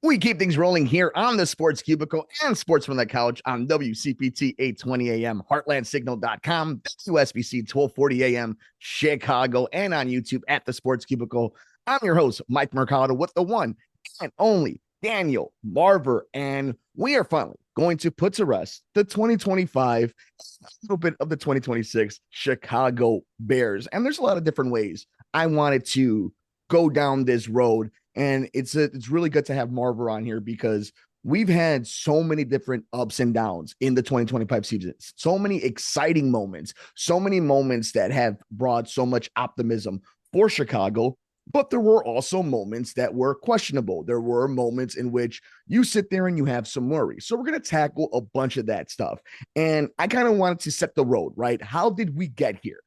We keep things rolling here on the Sports Cubicle and Sports from the Couch on WCPT 820 AM, heartlandsignal.com, WSBC 1240 AM, Chicago, and on YouTube at the Sports Cubicle. I'm your host, Mike Mercado, with the one and only Daniel Marver, and we are finally going to put to rest the 2025, a little bit of the 2026 Chicago Bears. And there's a lot of different ways I wanted to go down this road, and it's really good to have Marver on here because we've had so many different ups and downs in the 2025 season, so many exciting moments, so many moments that have brought so much optimism for Chicago. But there were also moments that were questionable. There were moments in which you sit there and you have some worry. So we're going to tackle a bunch of that stuff. And I kind of wanted to set the road, right? How did we get here?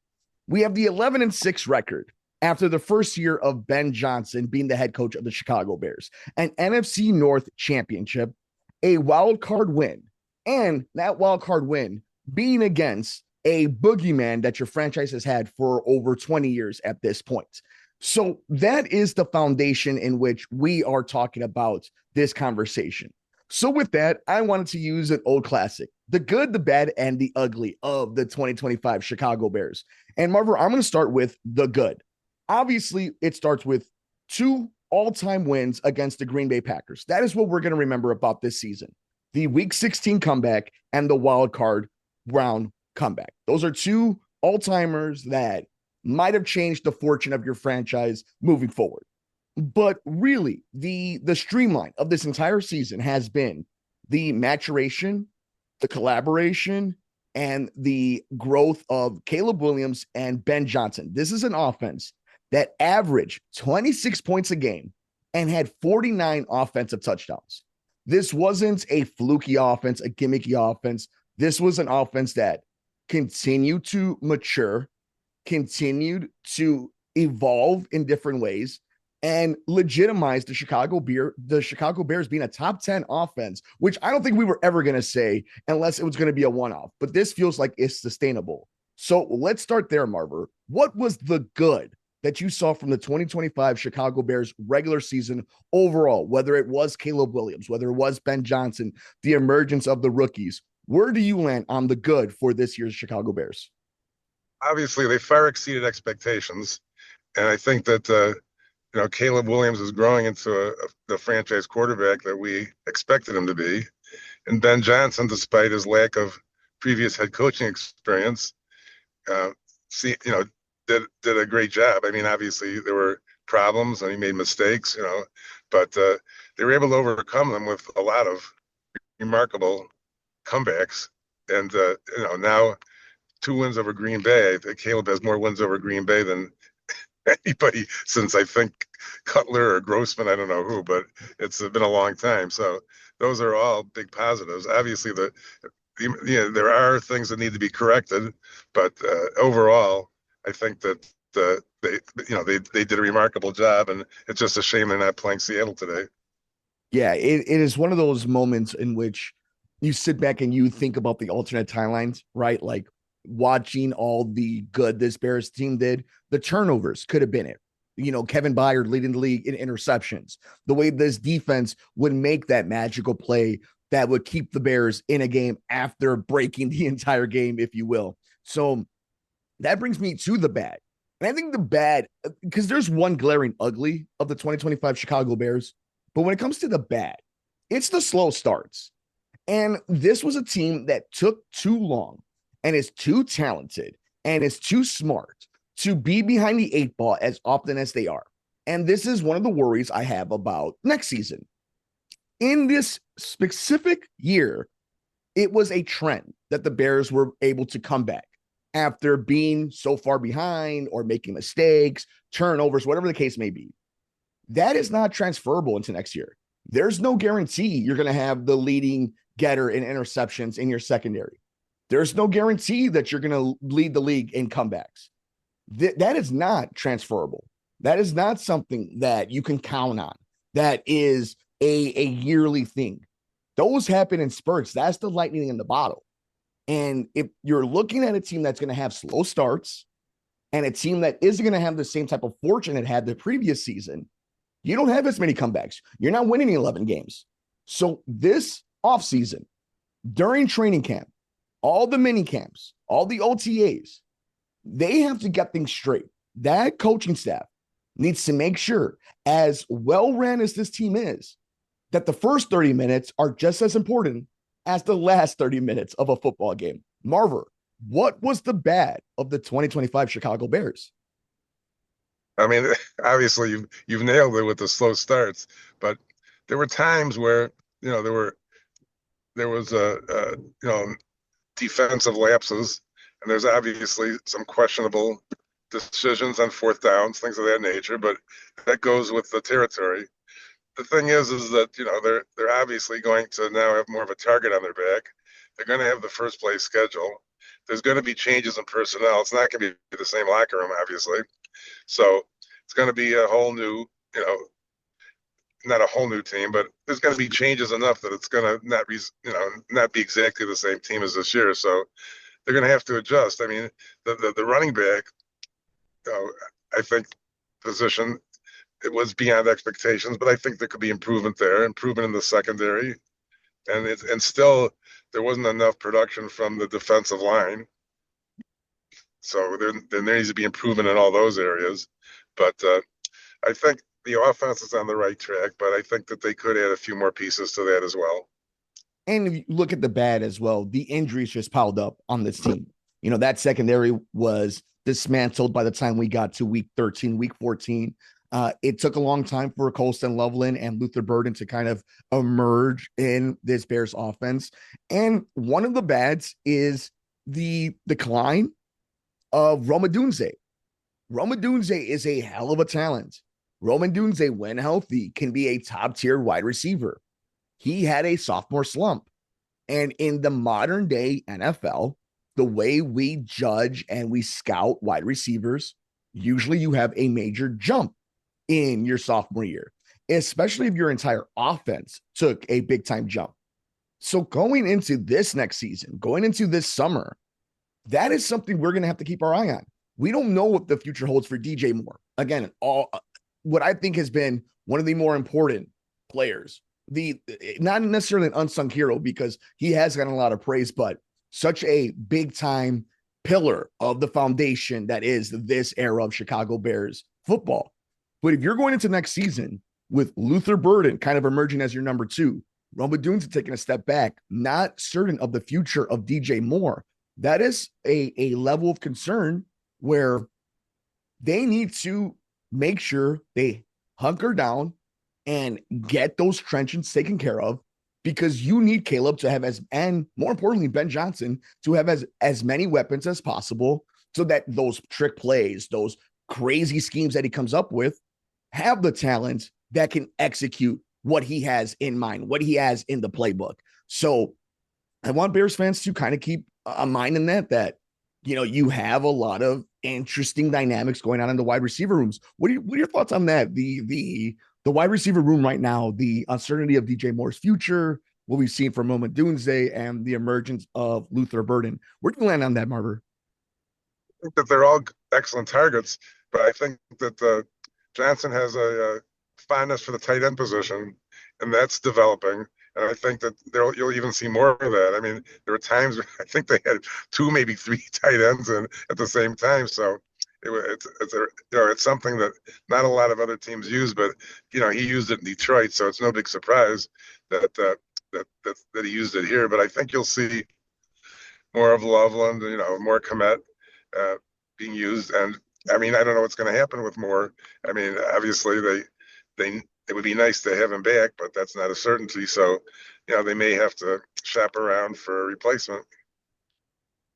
We have the 11-6 record after the first year of Ben Johnson being the head coach of the Chicago Bears, an NFC North championship, a wild card win, and that wild card win being against a boogeyman that your franchise has had for over 20 years at this point. So that is the foundation in which we are talking about this conversation. So with that, I wanted to use an old classic, the good, the bad, and the ugly of the 2025 Chicago Bears. And Marver, I'm going to start with the good. Obviously, it starts with two all-time wins against the Green Bay Packers. That is what we're going to remember about this season. The Week 16 comeback and the wild card round comeback. Those are two all-timers that might have changed the fortune of your franchise moving forward. But really, the streamline of this entire season has been the maturation, the collaboration, and the growth of Caleb Williams and Ben Johnson. This is an offense that averaged 26 points a game and had 49 offensive touchdowns. This wasn't a fluky offense, a gimmicky offense. This was an offense that continued to mature, continued to evolve in different ways, and legitimize the Chicago Bears being a top 10 offense, which I don't think we were ever going to say unless it was going to be a one-off. But this feels like it's sustainable. So let's start there, Marver. What was the good that you saw from the 2025 Chicago Bears regular season overall, whether it was Caleb Williams, whether it was Ben Johnson, the emergence of the rookies? Where do you land on the good for this year's Chicago Bears? Obviously they far exceeded expectations, and I think that Caleb Williams is growing into the franchise quarterback that we expected him to be, and Ben Johnson, despite his lack of previous head coaching experience, uh, see did a great job. I mean, obviously there were problems and he made mistakes, but they were able to overcome them with a lot of remarkable comebacks, and now 2 wins over Green Bay. I think Caleb has more wins over Green Bay than anybody since, I think, Cutler or Grossman. I don't know who, but it's been a long time. So those are all big positives. Obviously, there are things that need to be corrected, but overall, I think that they did a remarkable job, and it's just a shame they're not playing Seattle today. Yeah, it is one of those moments in which you sit back and you think about the alternate timelines, right? Like watching all the good this Bears team did, the turnovers could have been it. Kevin Byard leading the league in interceptions, the way this defense would make that magical play that would keep the Bears in a game after breaking the entire game, if you will. So that brings me to the bad. And I think the bad, because there's one glaring ugly of the 2025 Chicago Bears, but when it comes to the bad, it's the slow starts. And this was a team that took too long and is too talented and is too smart to be behind the eight ball as often as they are. And this is one of the worries I have about next season. In this specific year, it was a trend that the Bears were able to come back after being so far behind or making mistakes, turnovers, whatever the case may be. That is not transferable into next year. There's no guarantee you're going to have the leading getter in interceptions in your secondary. There's no guarantee that you're going to lead the league in comebacks. That is not transferable. That is not something that you can count on. That is a yearly thing. Those happen in spurts. That's the lightning in the bottle. And if you're looking at a team that's going to have slow starts and a team that isn't going to have the same type of fortune it had the previous season, You don't have as many comebacks. You're not winning 11 games. So this offseason, during training camp, all the mini camps, all the OTAs, they have to get things straight. That coaching staff needs to make sure, as well ran as this team is, that the first 30 minutes are just as important as the last 30 minutes of a football game. Marver, what was the bad of the 2025 Chicago Bears? I mean, obviously you've nailed it with the slow starts, but there were times where there was defensive lapses, and there's obviously some questionable decisions on fourth downs, things of that nature. But that goes with the territory. The thing is that they're obviously going to now have more of a target on their back. They're going to have the first place schedule. There's going to be changes in personnel. It's not going to be the same locker room, obviously. So it's going to be a whole new, not a whole new team, but there's going to be changes enough that it's going to not be exactly the same team as this year. So they're going to have to adjust. I mean, the running back, I think position, it was beyond expectations, but I think there could be improvement there, improvement in the secondary, and still there wasn't enough production from the defensive line. So there needs to be improvement in all those areas. But I think the offense is on the right track, but I think that they could add a few more pieces to that as well. And if you look at the bad as well, the injuries just piled up on this team. That secondary was dismantled by the time we got to week 13, week 14. It took a long time for Colston Loveland and Luther Burden to kind of emerge in this Bears offense. And one of the bads is the decline of Rome Odunze. Rome Odunze is a hell of a talent. Rome Odunze, when healthy, can be a top-tier wide receiver. He had a sophomore slump. And in the modern day NFL, the way we judge and we scout wide receivers, usually you have a major jump in your sophomore year, especially if your entire offense took a big-time jump. So going into this next season, going into this summer, that is something we're going to have to keep our eye on. We don't know what the future holds for DJ Moore. Again, what I think has been one of the more important players, not necessarily an unsung hero because he has gotten a lot of praise, but such a big time pillar of the foundation that is this era of Chicago Bears football. But if you're going into next season with Luther Burden kind of emerging as your number two, Rome Odunze taking a step back, not certain of the future of DJ Moore, that is a level of concern where they need to make sure they hunker down and get those trenches taken care of, because you need Caleb to have and more importantly, Ben Johnson to have as many weapons as possible so that those trick plays, those crazy schemes that he comes up with, have the talent that can execute what he has in mind, what he has in the playbook. So I want Bears fans to kind of keep a mind in that, you have a lot of interesting dynamics going on in the wide receiver rooms. What are your thoughts on that? The wide receiver room right now, the uncertainty of DJ Moore's future, what we've seen from Rome Odunze, and the emergence of Luther Burden. Where do you land on that, Marver? I think that they're all excellent targets, but I think that Johnson has a fondness for the tight end position, and that's developing. And I think that you'll even see more of that. I mean, there were times where I think they had 2, maybe 3 tight ends at the same time. So it's something that not a lot of other teams use, but he used it in Detroit, so it's no big surprise that he used it here. But I think you'll see more of Loveland, more Komet being used. And I mean, I don't know what's going to happen with Moore. I mean, obviously it would be nice to have him back, but that's not a certainty. So, they may have to shop around for a replacement.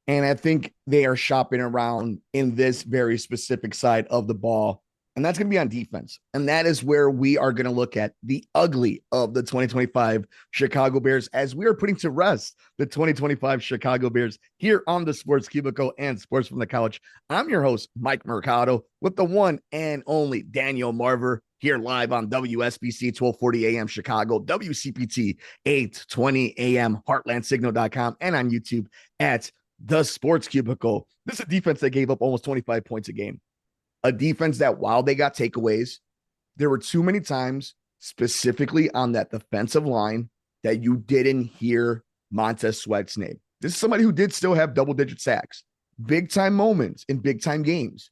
And I think they are shopping around in this very specific side of the ball. And that's going to be on defense. And that is where we are going to look at the ugly of the 2025 Chicago Bears as we are putting to rest the 2025 Chicago Bears here on the Sports Cubicle and Sports from the Couch. I'm your host, Mike Mercado, with the one and only Daniel Marver here live on WSBC 1240 AM Chicago, WCPT 820 AM, heartlandsignal.com, and on YouTube at The Sports Cubicle. This is a defense that gave up almost 25 points a game. A defense that, while they got takeaways, There were too many times, specifically on that defensive line, that you didn't hear Montez Sweat's name. This is somebody who did still have double-digit sacks, big-time moments in big-time games,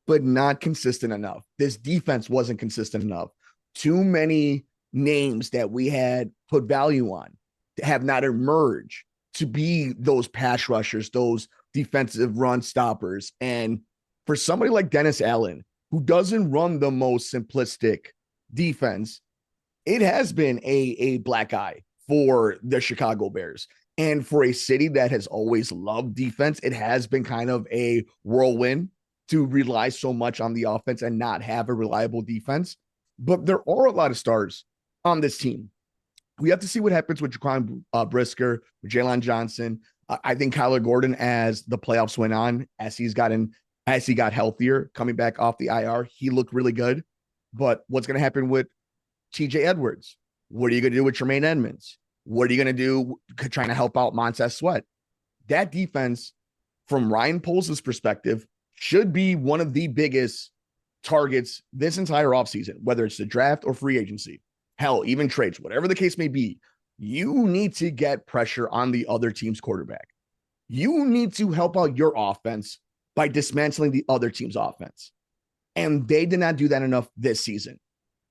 but not consistent enough. This defense wasn't consistent enough. Too many names that we had put value on have not emerged to be those pass rushers, those defensive run stoppers. And for somebody like Dennis Allen, who doesn't run the most simplistic defense, it has been a black eye for the Chicago Bears. And for a city that has always loved defense, it has been kind of a whirlwind to rely so much on the offense and not have a reliable defense. But there are a lot of stars on this team. We have to see what happens with Jaquan Brisker, with Jalen Johnson. I think Kyler Gordon, as the playoffs went on, as he got healthier, coming back off the IR, he looked really good. But what's going to happen with TJ Edwards? What are you going to do with Tremaine Edmonds? What are you going to do trying to help out Montez Sweat? That defense, from Ryan Poles' perspective, should be one of the biggest targets this entire offseason, whether it's the draft or free agency. Hell, even trades, whatever the case may be. You need to get pressure on the other team's quarterback. You need to help out your offense by dismantling the other team's offense. And they did not do that enough this season.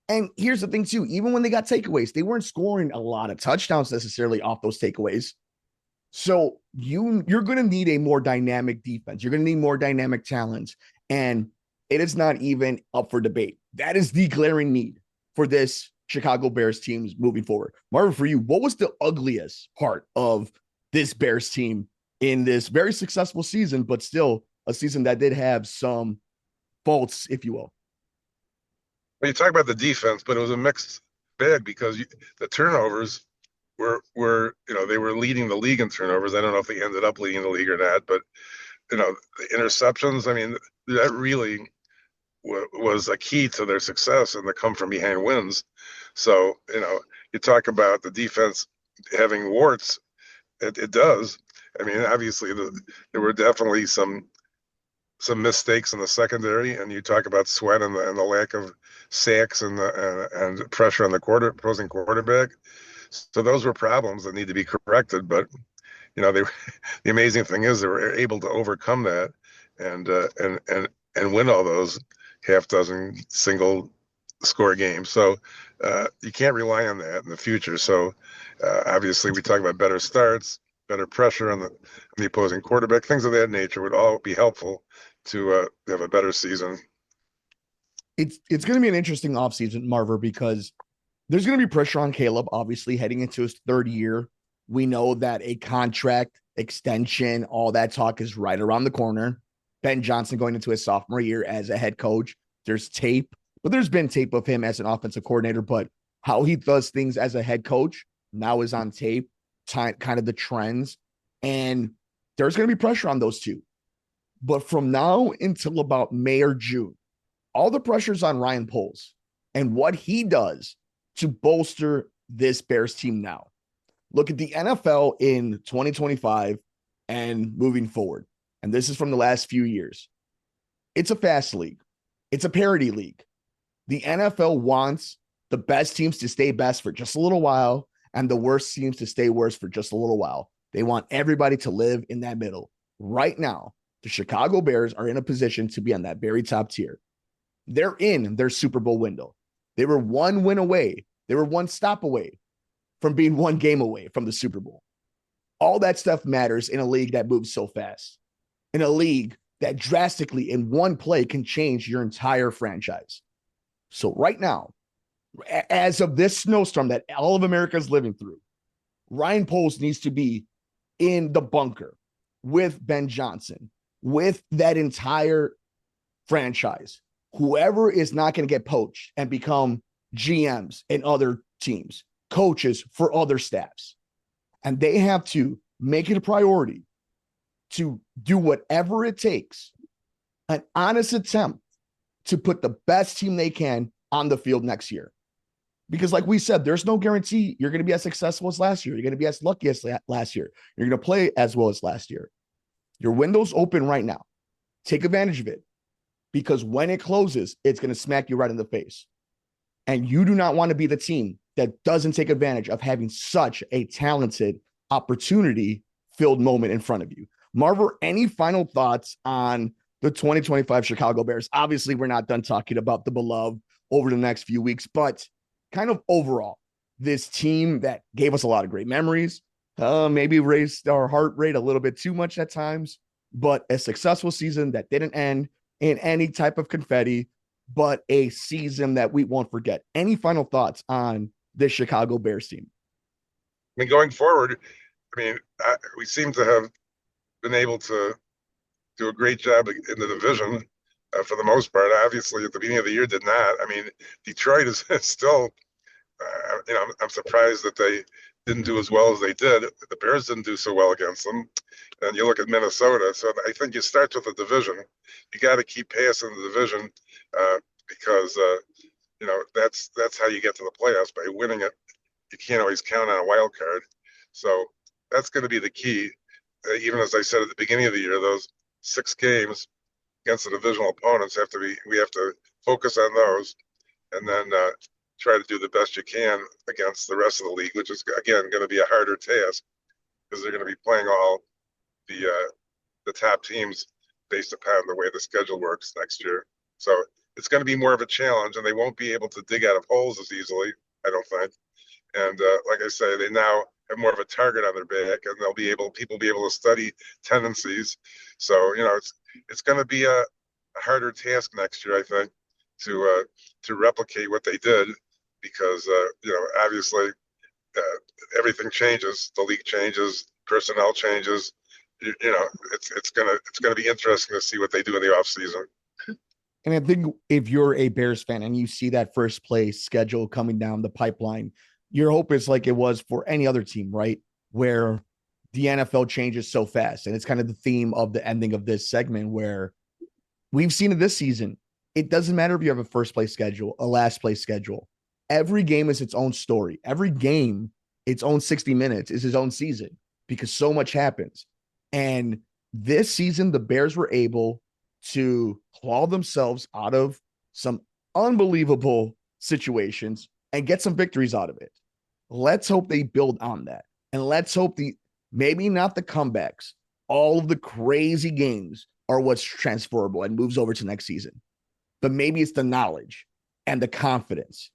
And here's the thing, too. Even when they got takeaways, they weren't scoring a lot of touchdowns necessarily off those takeaways. So you're going to need a more dynamic defense. You're going to need more dynamic talent. And it is not even up for debate. That is the glaring need for this Chicago Bears teams moving forward. Marvin, for you, what was the ugliest part of this Bears team in this very successful season, but still a season that did have some faults, if you will? Well, you talk about the defense, but it was a mixed bag because the turnovers were they were leading the league in turnovers. I don't know if they ended up leading the league or not, but the interceptions, I mean, that really was a key to their success and the come from behind wins. So, you talk about the defense having warts, it does. I mean, obviously there were definitely some mistakes in the secondary, and you talk about Sweat and the lack of sacks and pressure on the opposing quarterback. So those were problems that need to be corrected. But the amazing thing is they were able to overcome that and win all those half dozen single score games. So you can't rely on that in the future. So obviously we talk about better starts, better pressure on the opposing quarterback, things of that nature would all be helpful to have a better season. It's going to be an interesting offseason, Marver, because there's going to be pressure on Caleb, obviously, heading into his third year. We know that a contract extension, all that talk is right around the corner. Ben Johnson going into his sophomore year as a head coach. There's tape, but there's been tape of him as an offensive coordinator, but how he does things as a head coach now is on tape, kind of the trends. And there's going to be pressure on those two. But from now until about May or June, all the pressure's on Ryan Poles and what he does to bolster this Bears team now. Look at the NFL in 2025 and moving forward. And this is from the last few years. It's a fast league. It's a parity league. The NFL wants the best teams to stay best for just a little while and the worst teams to stay worse for just a little while. They want everybody to live in that middle. Right now, the Chicago Bears are in a position to be on that very top tier. They're in their Super Bowl window. They were one win away. They were one stop away from being one game away from the Super Bowl. All that stuff matters in a league that moves so fast, in a league that drastically in one play can change your entire franchise. So right now, as of this snowstorm that all of America is living through, Ryan Poles needs to be in the bunker with Ben Johnson, with that entire franchise. Whoever is not going to get poached and become GMs in other teams, coaches for other staffs. And they have to make it a priority to do whatever it takes, an honest attempt to put the best team they can on the field next year. Because like we said, there's no guarantee you're going to be as successful as last year. You're going to be as lucky as last year. You're going to play as well as last year. Your window's open right now. Take advantage of it. Because when it closes, it's going to smack you right in the face. And you do not want to be the team that doesn't take advantage of having such a talented opportunity filled moment in front of you. Marver, any final thoughts on the 2025 Chicago Bears? Obviously, we're not done talking about the beloved over the next few weeks, but kind of overall, this team that gave us a lot of great memories, maybe raised our heart rate a little bit too much at times, but a successful season that didn't end in any type of confetti, but a season that we won't forget. Any final thoughts on this Chicago Bears team? I mean, going forward, we seem to have been able to do a great job in the division for the most part. Obviously, at the beginning of the year, did not. I mean, Detroit is still, I'm surprised that they didn't do as well as they did. The Bears didn't do so well against them. And you look at Minnesota. So I think you start with the division. You got to keep passing the division because that's how you get to the playoffs, by winning it. You can't always count on a wild card. So that's going to be the key. Even as I said at the beginning of the year, those 6 games against the divisional opponents we have to focus on those, and then try to do the best you can against the rest of the league, which is again going to be a harder task because they're going to be playing all the top teams based upon the way the schedule works next year. So it's going to be more of a challenge, and they won't be able to dig out of holes as easily, I don't think. And like I say, they now have more of a target on their back, and people be able to study tendencies. So it's going to be a harder task next year, I think, to replicate what they did, because obviously everything changes, the league changes, personnel changes. It's gonna be interesting to see what they do in the off season. And I think if you're a Bears fan and you see that first place schedule coming down the pipeline, your hope is like it was for any other team, right? Where the NFL changes so fast. And it's kind of the theme of the ending of this segment, where we've seen it this season. It doesn't matter if you have a first place schedule, a last place schedule. Every game is its own story. Every game, its own 60 minutes is his own season, because so much happens. And this season, the Bears were able to claw themselves out of some unbelievable situations and get some victories out of it. Let's hope they build on that. And let's hope maybe not the comebacks, all of the crazy games are what's transferable and moves over to next season. But maybe it's the knowledge and the confidence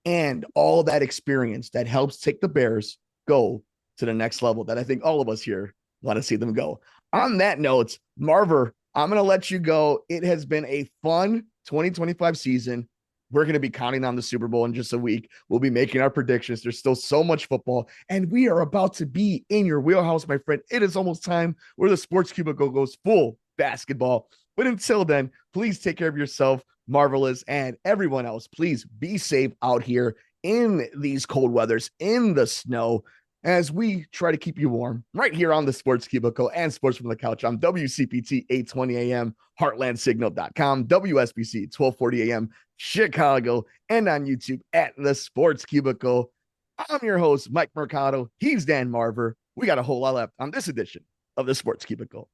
and all that experience that helps take the Bears go to the next level that I think all of us here want to see them go. On that note, Marver, I'm going to let you go. It has been a fun 2025 season. We're going to be counting on the Super Bowl in just a week. We'll be making our predictions. There's still so much football, and we are about to be in your wheelhouse, my friend. It is almost time where the Sports Cubicle goes full basketball. But until then, please take care of yourself, Marvelous, and everyone else. Please be safe out here in these cold weathers, in the snow, as we try to keep you warm right here on the Sports Cubicle and Sports from the Couch on WCPT 820 AM, heartlandsignal.com, WSBC 1240 AM, Chicago, and on YouTube at the Sports Cubicle. I'm your host, Mike Mercado. He's Dan Marver. We got a whole lot left on this edition of the Sports Cubicle.